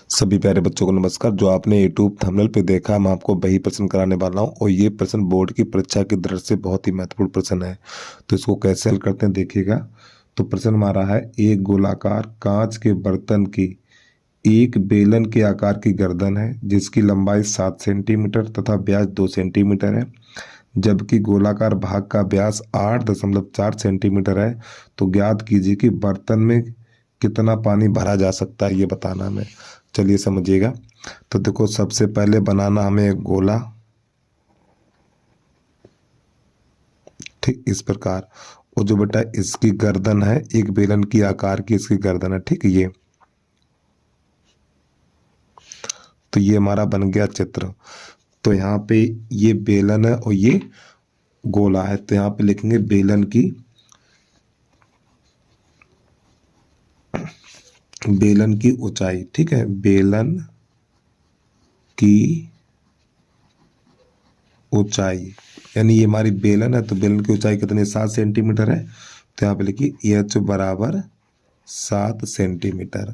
सभी प्यारे बच्चों को नमस्कार। जो आपने यूट्यूब थंबनेल पे देखा, मैं आपको वही प्रश्न कराने वाला हूँ और ये प्रश्न बोर्ड की परीक्षा की दृष्टि से बहुत ही महत्वपूर्ण प्रश्न है। तो इसको कैसे हल करते हैं देखिएगा। तो प्रश्न हमारा है, एक गोलाकार कांच के बर्तन की एक बेलन के आकार की गर्दन है जिसकी लंबाई 7 सेंटीमीटर तथा व्यास 2 सेंटीमीटर है, जबकि गोलाकार भाग का व्यास 8.4 सेंटीमीटर है। तो ज्ञात कीजिए कि बर्तन में कितना पानी भरा जा सकता है, ये बताना हमें। चलिए समझिएगा। तो देखो, सबसे पहले बनाना हमें एक गोला, ठीक इस प्रकार। और जो बेटा इसकी गर्दन है, एक बेलन की आकार की इसकी गर्दन है, ठीक ये। तो ये हमारा बन गया चित्र। तो यहाँ पे ये बेलन है और ये गोला है। तो यहाँ पे लिखेंगे बेलन की ऊंचाई, ठीक है। बेलन की ऊंचाई यानी ये हमारी बेलन है, तो बेलन की ऊंचाई कितनी, 7 सेंटीमीटर है। तो यहाँ पे लिखिए एच बराबर 7 सेंटीमीटर।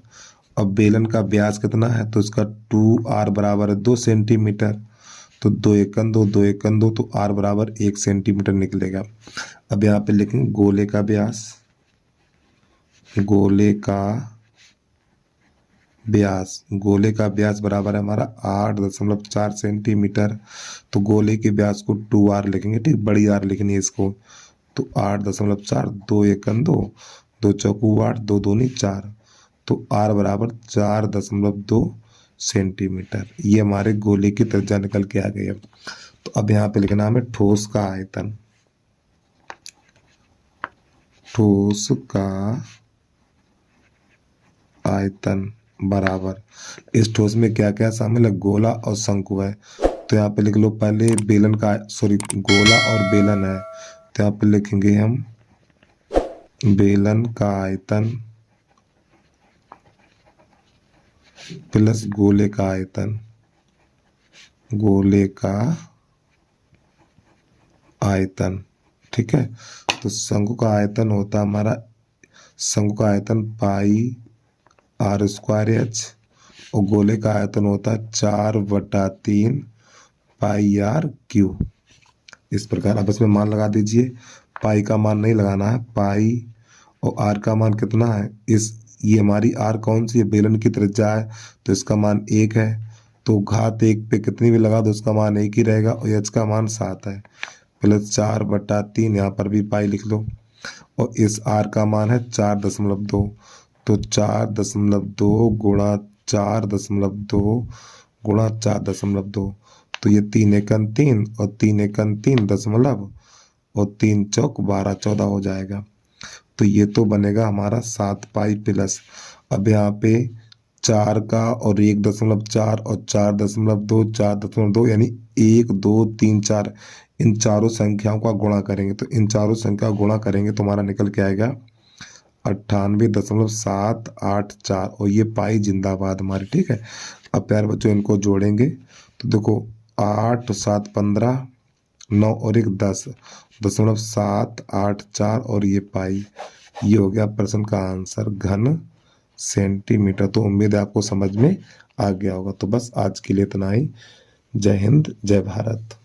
अब बेलन का व्यास कितना है, तो इसका 2r बराबर है 2 सेंटीमीटर। तो 2 एकन 2 2 एकन 2, तो r बराबर 1 सेंटीमीटर निकलेगा। अब यहाँ पे लिखेंगे गोले का व्यास, गोले का व्यास बराबर है हमारा 8.4 सेंटीमीटर। तो गोले के व्यास को 2r लिखेंगे, ठीक, बड़ी r लिखनी है इसको। तो 8.4, 2 एकन 2, 2 चौकू 8, 2 दूनी 4। तो r बराबर 4.2 सेंटीमीटर। ये हमारे गोले की त्रिज्या निकल के आ गई है। तो अब यहाँ पे लिखना हमें ठोस का आयतन, ठोस का आयतन बराबर, इस ठोस में क्या क्या शामिल है, गोला और शंकु है। तो यहाँ पे लिख लो पहले बेलन का, सॉरी गोला और बेलन है। तो यहाँ पे लिखेंगे हम बेलन का आयतन प्लस गोले का आयतन, गोले का आयतन, ठीक है। तो शंकु का आयतन होता है हमारा, शंकु का आयतन पाई r स्क्वायर एच, और गोले का आयतन होता है 4/3 पाई r क्यू। इस प्रकार अब इसमें मान लगा दीजिए। पाई का मान नहीं लगाना है, पाई और r का मान कितना है, ये हमारी r कौन सी है, बेलन की त्रिज्या है, तो इसका मान 1 है। तो घात 1 पे कितनी भी लगा दो उसका मान 1 ही रहेगा, और h का मान 7 है, प्लस 4/3, यहाँ पर भी पाई लिख लो। और इस r का मान है 4.2, तो 4.2 गुणा 4.2 गुणा 4.2। तो ये 3 एकन 3 और 3 एकन 3 दशमलव और 3 चौक 12, 14 हो जाएगा। तो ये तो बनेगा हमारा 7 पाई प्लस, अब यहाँ पे 4 का और 1.4 और 4.2 4.2 यानी 1 2 3 4, इन चारों संख्याओं का गुणा करेंगे। तो इन चारों संख्या गुणा करेंगे तो हमारा निकल के आएगा 98.784, और ये पाई जिंदाबाद हमारी, ठीक है। अब प्यारे बच्चों इनको जोड़ेंगे तो देखो 8 7 15, 9 और 1 10.784, और ये पाई। ये हो गया प्रश्न का आंसर, घन सेंटीमीटर। तो उम्मीद है आपको समझ में आ गया होगा। तो बस आज के लिए इतना ही। जय हिंद, जय भारत।